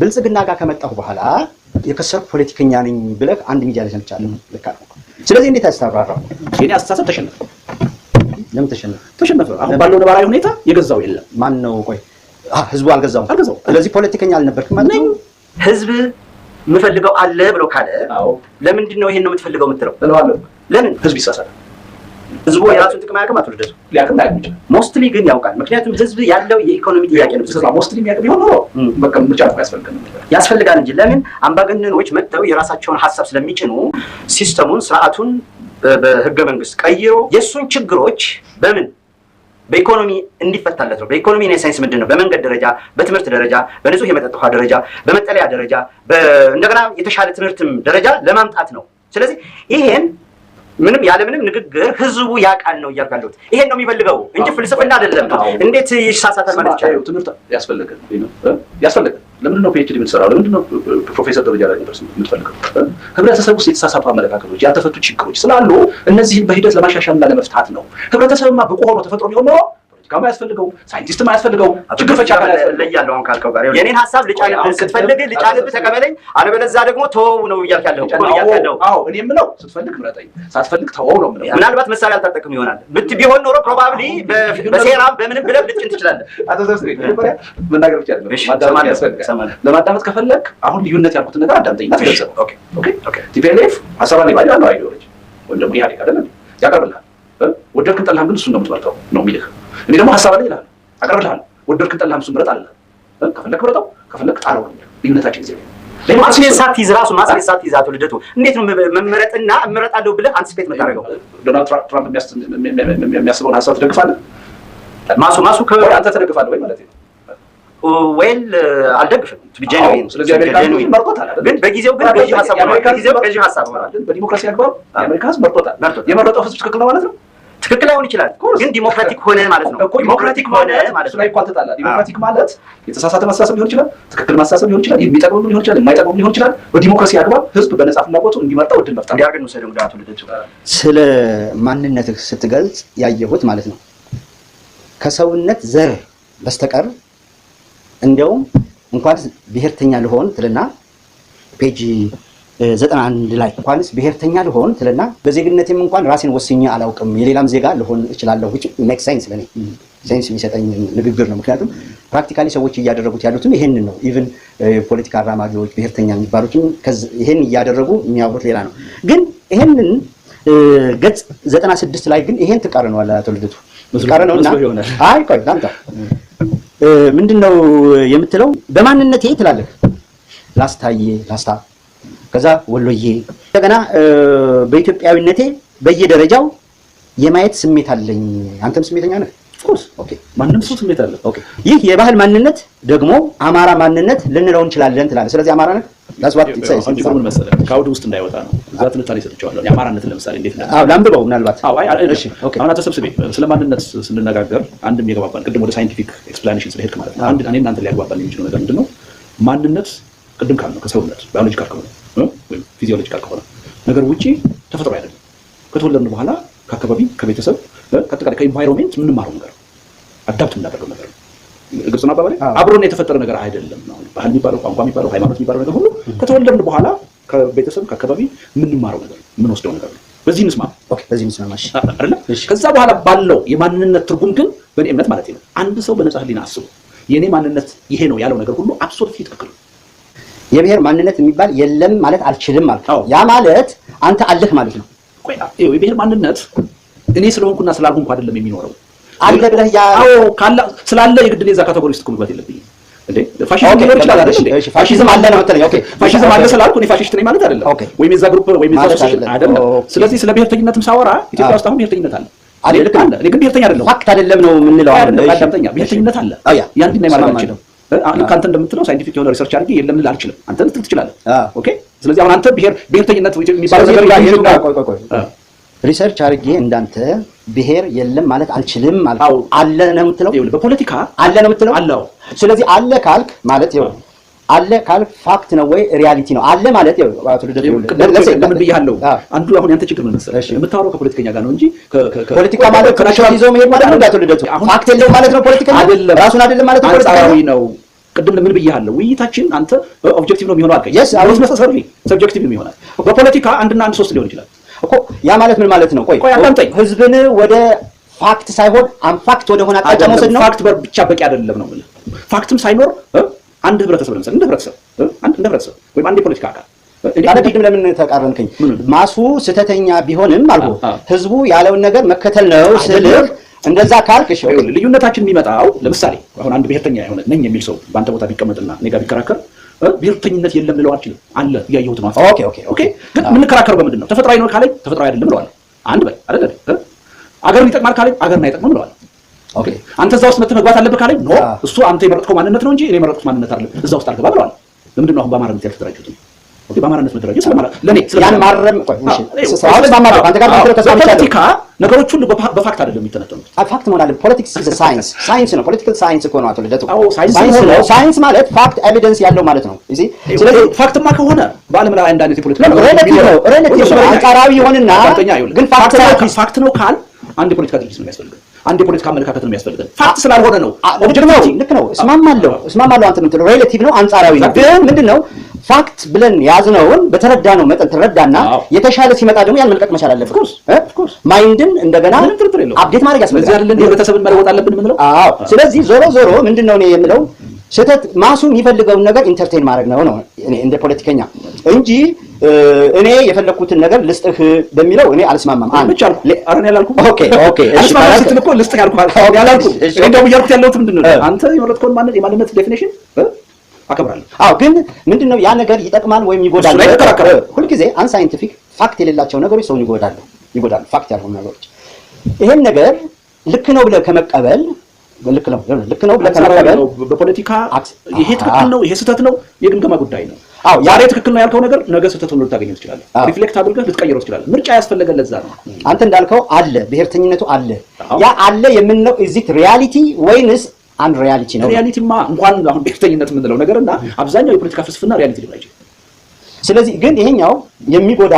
ብልጽግና ጋር ከመጣሁ በኋላ የከሰርኩ ፖለቲከኛ ነኝ ብለህ አንድ ሚዲያ ላይ ሰምቻለሁ። ልክ አይደል? ስለዚህ እንዴት አስተባባራው? የኔ አስተሳሰብ ተሸነፈ። ለምን ተሸነፈ? ተሸነፈ። አሁን ባለው ነባራዊ ሁኔታ የገዛው የለም። ማን ነው? ቆይ ህዝቡ አልገዛውም። ስለዚህ ፖለቲከኛ አልነበርክም ማለት ነው። ህዝብ የምፈልገው አለ ብሎ ካለ ለምንድን ነው ይሄን ነው የምትፈልገው የምትለው? ለምን ህዝብ ይሳሳታል? ህዝቡ የራሱን ጥቅም አያውቅም። አትወደዱ ሊያውቅም አይችልም። ሞስትሊ ግን ያውቃል። ምክንያቱም ህዝብ ያለው የኢኮኖሚ ጥያቄ ነው። ስለዚህ ሞስትሊ የሚያውቅ ቢሆን ኖሮ በቃ ምርጫ ያስፈልጋል እንጂ ለምን አምባገነኖች መጥተው የራሳቸውን ሀሳብ ስለሚጭኑ ሲስተሙን ስርዓቱን በህገ መንግስት ቀይሮ የሱን ችግሮች በምን በኢኮኖሚ እንዲፈታለት ነው። በኢኮኖሚ እና ሳይንስ ምንድነው? በመንገድ ደረጃ፣ በትምህርት ደረጃ፣ በንጹህ የመጠጥ ውሃ ደረጃ፣ በመጠለያ ደረጃ፣ እንደገና የተሻለ ትምህርትም ደረጃ ለማምጣት ነው። ስለዚህ ይሄን ምንም ያለምንም ንግግር ህዝቡ ያውቃል ነው እያልካለሁት። ይሄን ነው የሚፈልገው እንጂ ፍልስፍና አይደለም። እንዴት ይሳሳታል ማለት ይቻላል? ትምህርት ያስፈልጋል። ለምንድን ነው ፒኤችዲ የምትሰራው? ለምንድን ነው ፕሮፌሰር ደረጃ ላይ የምትፈልገው? ህብረተሰብ ውስጥ የተሳሳቱ አመለካከቶች፣ ያልተፈቱ ችግሮች ስላሉ እነዚህን በሂደት ለማሻሻልና ለመፍታት ነው። ህብረተሰብማ ብቁ ሆኖ ተፈጥሮ ቢሆን ኖሮ ፖለቲካማ ያስፈልገው፣ ሳይንቲስትማ ያስፈልገው፣ ችግር ፈቺ አካል ያስፈልጋል። አሁን ካልከው ጋር የኔን ሐሳብ ልጫንብህ ስትፈልግ ልጫንብህ ተቀበለኝ፣ አለበለዚያ ደግሞ ተወው ነው እያልካለሁ። አዎ እኔ የምለው ስትፈልግ ምረጠኝ፣ ሳትፈልግ ተወው ነው የምለው። ምናልባት መሳሪያ አልታጠቅም ይሆናል ቢሆን ኖሮ ፕሮባብሊ በሴራም በምንም ብለህ ልጭን ትችላለህ። አተዘስሪ መናገር ብቻ አይደለም። ለማዳመጥ ከፈለክ አሁን ልዩነት ያልኩት ነገር አዳምጠኝና ተገንዘበው። ኦኬ ቲፒኤልኤፍ ሐሳብ ላይ ባይለው አይዲዮሎጂ ወይም ደግሞ ኢህአዴግ አይደለም ያቀርብልሃል። ወደድክም ጠላህም ግን እሱን ነው የምትመርጠው ነው የሚልህ። እኔ ደግሞ ሐሳብ ላይ ይላል አቀርብልሃለሁ። ወደድክም ጠላህም እሱን ምረጥ አለ። ከፈለክ ምረጠው፣ ከፈለክ ጣለው። ልዩነታችን ጊዜ ለማስሜን ሳትይዝ ራሱ ማስሜን ሳትይዝ አቶ ልደቱ እንዴት ነው መመረጥና እመረጣለሁ ብለህ አንቲስፔት የምታደርገው? ዶናልድ ትራምፕ የሚያስበውን ሐሳብ ትደግፋለህ? ማሱ ከአንተ ትደግፋለህ ወይ ማለት ነው? ወይል አልደግፍም። ቢጀነሪን ስለዚህ አሜሪካ መርጦታል አይደል? ግን በጊዜው ግን ገዢ ሐሳብ ነው። በጊዜው ገዢ ሐሳብ ነው አይደል? በዲሞክራሲ አግባብ የአሜሪካ ህዝብ መርጦታል። የመረጠው ህዝብ ትክክል ነው ማለት ነው። ትክክል ላይሆን ይችላል ግን ዲሞክራቲክ ሆነ ማለት ነው። ዲሞክራቲክ ሆነ ማለት ነው። ይኳል ተጣላ። ዲሞክራቲክ ማለት የተሳሳተ ማስተሳሰብ ሊሆን ይችላል፣ ትክክል ማስተሳሰብ ሊሆን ይችላል፣ የሚጠቅመው ሊሆን ይችላል፣ የማይጠቅመው ሊሆን ይችላል። በዲሞክራሲ አግባብ ህዝብ በነጻ ፍላጎቱ እንዲመርጠው እድል መፍጠር እንዲያርገን ነው። ሰደው ዳቱ ልደቱ ስለ ማንነትህ ስትገልጽ ያየሁት ማለት ነው ከሰውነት ዘር በስተቀር እንደውም እንኳን ብሔርተኛ ልሆን ትልና ፔጅ 91 ላይ እንኳንስ ብሔርተኛ ልሆን ትልና በዜግነቴም እንኳን ራሴን ወስኜ አላውቅም የሌላም ዜጋ ልሆን እችላለሁ which makes sense ለኔ ሴንስ የሚሰጠኝ ንግግር ነው። ምክንያቱም ፕራክቲካሊ ሰዎች እያደረጉት ያሉትም ይሄንን ነው። ኢቭን ፖለቲካ አራማጆች ብሔርተኛ የሚባሉትም ይሄን እያደረጉ የሚያወሩት ሌላ ነው። ግን ይሄንን ገጽ 96 ላይ ግን ይሄን ተቃርነዋል አቶ ልደቱ ተቃርነውና አይ ቆይ ዳንታ ምንድነው የምትለው? በማንነቴ ትላለህ ላስታ ከዛ ወሎዬ እንደገና በኢትዮጵያዊነቴ በየደረጃው የማየት ስሜት አለኝ። አንተም ስሜተኛ ነህ? ኦፍ ኮርስ ኦኬ። ማንንም ሰው ስሜት አለ። ኦኬ። ይህ የባህል ማንነት ደግሞ አማራ ማንነት ልንለው እንችላለን ትላለህ። ስለዚህ አማራ ነህ? ላስዋት ትሳይስ ምን መሰለህ ከአውድ ውስጥ እንዳይወጣ ነው። እዛ ትንታኔ ሰጥቻለሁ። የአማራነት ለምሳሌ እንዴት ነው? አዎ ላምብበው ምናልባት። አዎ እሺ ኦኬ። አሁን ተሰብስቤ ስለ ማንነት ስንነጋገር አንድም የገባባን ቅድም ወደ ሳይንቲፊክ ኤክስፕላኔሽን ስለሄድክ ማለት ነው። አንድ እኔና አንተ ሊያግባባን የሚችለው ነገር ምንድነው? ማንነት ቅድም ካልነው ከሰውነት ባዮሎጂካል ከሆነ ወይም ፊዚዮሎጂካል ከሆነ ነገር ውጪ ተፈጥሮ አይደለም። ከተወለድን በኋላ ከአካባቢ ከቤተሰብ ከአጠቃላይ ከኢንቫይሮንመንት የምንማረው ነገር አዳፕት የምናደርገው ነገር ግልጽ ነው አባባሌ። አብሮን የተፈጠረ ነገር አይደለም። አሁን ባህል የሚባለው ቋንቋ የሚባለው ሃይማኖት የሚባለው ነገር ሁሉ ከተወለድን በኋላ ከቤተሰብ ከአካባቢ የምንማረው ነገር የምንወስደው ነገር ነው። በዚህ እንስማ። ኦኬ በዚህ እንስማ ማሽ አይደለም። ከዛ በኋላ ባለው የማንነት ትርጉም ግን በእኔ እምነት ማለት ነው አንድ ሰው በነጻ ህሊና አስቦ የኔ ማንነት ይሄ ነው ያለው ነገር ሁሉ አብሶሉትሊ ትክክል ነው። የብሔር ማንነት የሚባል የለም ማለት አልችልም ማለት ነው። ያ ማለት አንተ አለህ ማለት ነው። ቆይ የብሔር ማንነት እኔ ስለሆንኩና ስላልሆንኩ አይደለም የሚኖረው አለ ብለህ ያው ካላ ስላለ የግድ ለዛ ካቴጎሪ ውስጥ መግባት የለብኝም እንዴ። ፋሺዝም ሊኖር ይችላል አይደል? ፋሺዝም አለ ነው የምትለኝ? ኦኬ ፋሺዝም አለ ስላልኩ እኔ ፋሺስት ነኝ ማለት አይደለም። ወይም የዛ ግሩፕ ወይም የዛ ሶሳይቲ አይደለም። ስለዚህ ስለ ብሔርተኝነትም ሳወራ ኢትዮጵያ ውስጥ አሁን ብሔርተኝነት አለ አይደል? እኔ ግን ብሔርተኛ አይደለም። ፋክት አይደለም ነው የምንለው አይደል? አዳምጠኛ ብሔርተኝነት አለ። ያን እንዴት ማለት አልችልም። አንተ እንደምትለው ሳይንቲፊክ የሆነ ሪሰርች አድርጌ የለም ልል አልችልም። አንተ ልትል ትችላለህ። ኦኬ ስለዚህ አሁን አንተ ብሔርተኝነት የሚባለው ነገር ቆይ ሪሰርች አድርጌ እንዳንተ ብሔር የለም ማለት አልችልም ማለት አለ ነው የምትለው? በፖለቲካ አለ ነው የምትለው? አለው። ስለዚህ አለ ካልክ ማለት ይኸው አለ ካልክ ፋክት ነው ወይ ሪያሊቲ ነው? አለ ማለት ይኸው አቶ ልደቱ ለምን ብያለሁ። አንዱ አሁን ያንተ ችግር ምን መሰለህ? የምታወራው ከፖለቲከኛ ጋር ነው እንጂ ፖለቲካ ማለት ከናሽናሊዝም ይሄድ ማለት ነው። አቶ ልደቱ ፋክት የለውም ማለት ነው። ፖለቲከኛ አይደለም ራሱን አይደለም ማለት ነው። ፖለቲካዊ ነው ቅድም ለምን ብያለሁ? ውይይታችን አንተ ኦብጀክቲቭ ነው የሚሆነው አልከኝ። yes አሁን መሰረታዊ ሰብጀክቲቭ ነው የሚሆነው። በፖለቲካ አንድና አንድ ሶስት ሊሆን ይችላል እኮ። ያ ማለት ምን ማለት ነው? ቆይ አዳምጠኝ። ህዝብን ወደ ፋክት ሳይሆን አንፋክት ወደ ሆነ አቅጣጫ መውሰድ ነው። ፋክት ብቻ በቂ አይደለም ነው ማለት። ፋክትም ሳይኖር አንድ ህብረተሰብ ለምሳሌ እንደ ህብረተሰብ ወይም አንድ የፖለቲካ አካል ቅድም ለምን ተቃረንከኝ? ማሱ ስተተኛ ቢሆንም አልኩ ህዝቡ ያለውን ነገር መከተል ነው ስልህ እንደዛ ካልክ እሺ። ልዩነታችን የሚመጣው ለምሳሌ አሁን አንድ ብሔርተኛ የሆነ ነኝ የሚል ሰው በአንተ ቦታ ቢቀመጥና እኔ ጋር ቢከራከር ብሔርተኝነት የለም ልለው አልችልም። አለ እያየሁት ነው። ኦኬ ግን የምንከራከረው በምንድን ነው? ተፈጥሯዊ ነው ካለኝ ተፈጥሯዊ አይደለም እለዋለሁ። አንድ በል አይደል? አገርን ይጠቅማል ካለኝ አገርን አይጠቅምም እለዋለሁ። ኦኬ አንተ እዛ ውስጥ መግባት አለብህ ካለኝ ኖ እሱ አንተ የመረጥከው ማንነት ነው እንጂ እኔ የመረጥኩት ማንነት አይደለም፣ እዛ ውስጥ አልገባ እለዋለሁ። ለምንድን ነው አሁን በአማራነት ያልተደራጁት? ኦኬ በአማራነት መደራጀት ለኔ ያን ማረም ፖለቲካ ነገሮች ሁሉ በፋክት አይደለም የሚተነተኑት። ፋክት መሆን አለ። ፖለቲክስ ኢዝ ሳይንስ ነው። ፖለቲካል ሳይንስ እኮ ነው አቶ ልደቱ። ሳይንስ ማለት ፋክት ኤቪደንስ ያለው ማለት ነው። እዚህ ስለዚህ ፋክትማ ከሆነ በዓለም ላይ አንድ አይነት የፖለቲካ ሬሌቲቭ ነው አንጻራዊ ይሆንና ግን ፋክት ነው ካል አንድ የፖለቲካ ድርጅት ነው የሚያስፈልገን። አንድ የፖለቲካ አመለካከት ነው የሚያስፈልገን። ፋክት ስላልሆነ ነው። ልክ ነው። እስማማለሁ። አንተ የምትለው ሬሌቲቭ ነው አንጻራዊ ነው። ግን ምንድነው ፋክት ብለን ያዝነውን በተረዳነው መጠን ተረዳና የተሻለ ሲመጣ ደግሞ ያን መልቀቅ መቻል አለበት። ኦፍኮርስ ማይንድን እንደገና አፕዴት ማድረግ ያስፈልጋል። ስለዚህ አይደል ህብረተሰብን መለወጥ አለብን የምንለው? አዎ። ስለዚህ ዞሮ ምንድነው እኔ የምለው ስህተት ማሱ የሚፈልገውን ነገር ኢንተርቴን ማድረግ ነው እኔ እንደ ፖለቲከኛ እንጂ እኔ የፈለኩትን ነገር ልስጥህ በሚለው እኔ አልስማማም። ብቻ አልኩ አረን ያላልኩ ኦኬ እሺ ማለት ነው። ልስጥህ ያልኩ ያላልኩ እንደው ያልኩት ያለሁት ምንድነው አንተ የመረጥከውን የማንነት ዴፊኒሽን አከብራለሁ። አዎ ግን ምንድነው ያ ነገር ይጠቅማል ወይም ይጎዳል? ሁልጊዜ አንሳይንቲፊክ ፋክት የሌላቸው ነገሮች ሰውን ይጎዳሉ። ፋክት ያልሆኑ ነገሮች ይሄን ነገር ልክ ነው ብለህ ከመቀበል ልክ ነው ብለህ ከመቀበል በፖለቲካ ይሄ ትክክል ነው ይሄ ስህተት ነው የግምገማ ጉዳይ ነው። አዎ ዛሬ ትክክል ነው ያልከው ነገር ነገ ስህተት ሆኖ ልታገኘው ትችላለህ። ሪፍሌክት አድርገህ ልትቀይረው ትችላለህ። ምርጫ ያስፈልገን ለዛ ነው። አንተ እንዳልከው አለ ብሔርተኝነቱ አለ። ያ አለ የምንለው ኢዚት ሪያሊቲ ወይንስ አንድ ሪያሊቲ ነው? ሪያሊቲማ እንኳን አሁን ብሔርተኝነት የምንለው ነገርና አብዛኛው የፖለቲካ ፍልስፍና ሪያሊቲ ሊሆን አይችልም። ስለዚህ ግን ይሄኛው የሚጎዳ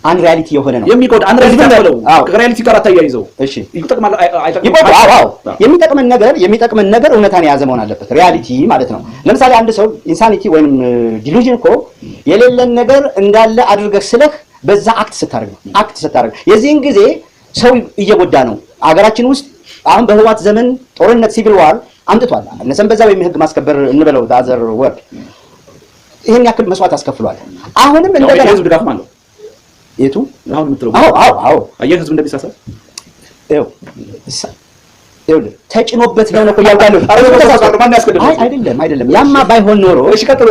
አንድ ሪያሊቲ የሆነ ነው። የሚጎዳ አንድ ሪያሊቲ ነው። ከሪያሊቲ ጋር አታያይዘው። እሺ ይጠቅማል ይጎዳ። አዎ የሚጠቅመን ነገር እውነታን የያዘ መሆን አለበት። ሪያሊቲ ማለት ነው። ለምሳሌ አንድ ሰው ኢንሳኒቲ ወይም ዲሉዥን እኮ የሌለን ነገር እንዳለ አድርገህ ስለህ በዛ አክት ስታደርግ የዚህን ጊዜ ሰው እየጎዳ ነው። አገራችን ውስጥ አሁን በህዋት ዘመን ጦርነት ሲቪል ዋር አምጥቷል። እነሰንበዛ ወይም ህግ ማስከበር እንበለው ዳዘር ወርድ ይሄን ያክል መስዋዕት አስከፍሏል። አሁንም እንደገና ህዝብ ድጋፍ ማለት የቱ አሁን የምትለው አዎ አየህ ህዝብ እንደሚሳሳት ተጭኖበት ነው እኮ ያልቃለው። አይደለም ያማ ባይሆን ኖሮ እሺ ቀጥሎ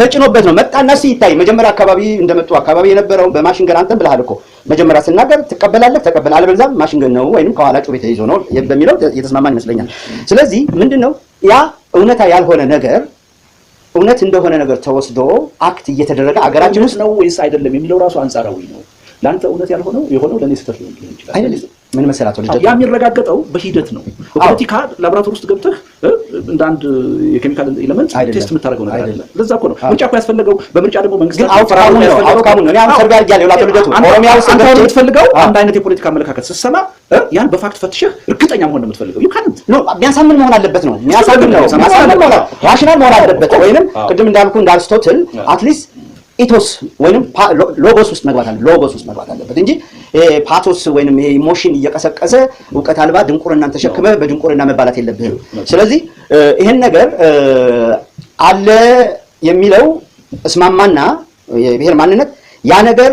ተጭኖበት ነው መጣና ሲታይ መጀመሪያ አካባቢ እንደመጡ አካባቢ የነበረው በማሽን ገን አንተም ብለሃል እኮ መጀመሪያ ስናገር ትቀበላለህ አለበለዚያ ማሽን ገን ነው ወይንም ከኋላ ጩቤ ተይዞ ነው በሚለው የተስማማን ይመስለኛል። ስለዚህ ምንድነው ያ እውነታ ያልሆነ ነገር እውነት እንደሆነ ነገር ተወስዶ አክት እየተደረገ አገራችን ውስጥ ነው ወይስ አይደለም የሚለው ራሱ አንጻራዊ ነው። ላንተ እውነት ያልሆነው የሆነው ለኔ ስህተት ሊሆን ይችላል አይደለም። ምን መሰላችሁ ልጅ ያ የሚረጋገጠው በሂደት ነው። በፖለቲካ ላብራቶሪ ውስጥ ገብተህ እንደ አንድ የኬሚካል ኤሌመንት ቴስት የምታደርገው ነገር አይደለም። ለዛ እኮ ነው ምርጫ እኮ ያስፈልገው። በምርጫ ደግሞ መንግስት ግን አውጥቃሙ ነው እኔ አሁን ሰርጋር ያለው ላቶ ልደቱ ኦሮሚያ ውስጥ አንተ የምትፈልገው አንድ አይነት የፖለቲካ አመለካከት ስትሰማ ያን በፋክት ፈትሸህ እርግጠኛ መሆን ነው የምትፈልገው። ይካንት ነው የሚያሳምን መሆን አለበት ነው የሚያሳምን ነው ራሽናል መሆን አለበት። ወይንም ቅድም እንዳልኩ እንዳልስቶትል አትሊስት ኢቶስ ወይንም ሎጎስ ውስጥ መግባት አለበት እንጂ ፓቶስ ወይንም ይሄ ኢሞሽን እየቀሰቀሰ ዕውቀት አልባ ድንቁርናን ተሸክመ በድንቁርና መባላት የለብህም። ስለዚህ ይሄን ነገር አለ የሚለው እስማማና የብሔር ማንነት ያ ነገር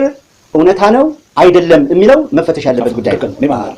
እውነታ ነው አይደለም የሚለው መፈተሽ ያለበት ጉዳይ ነው።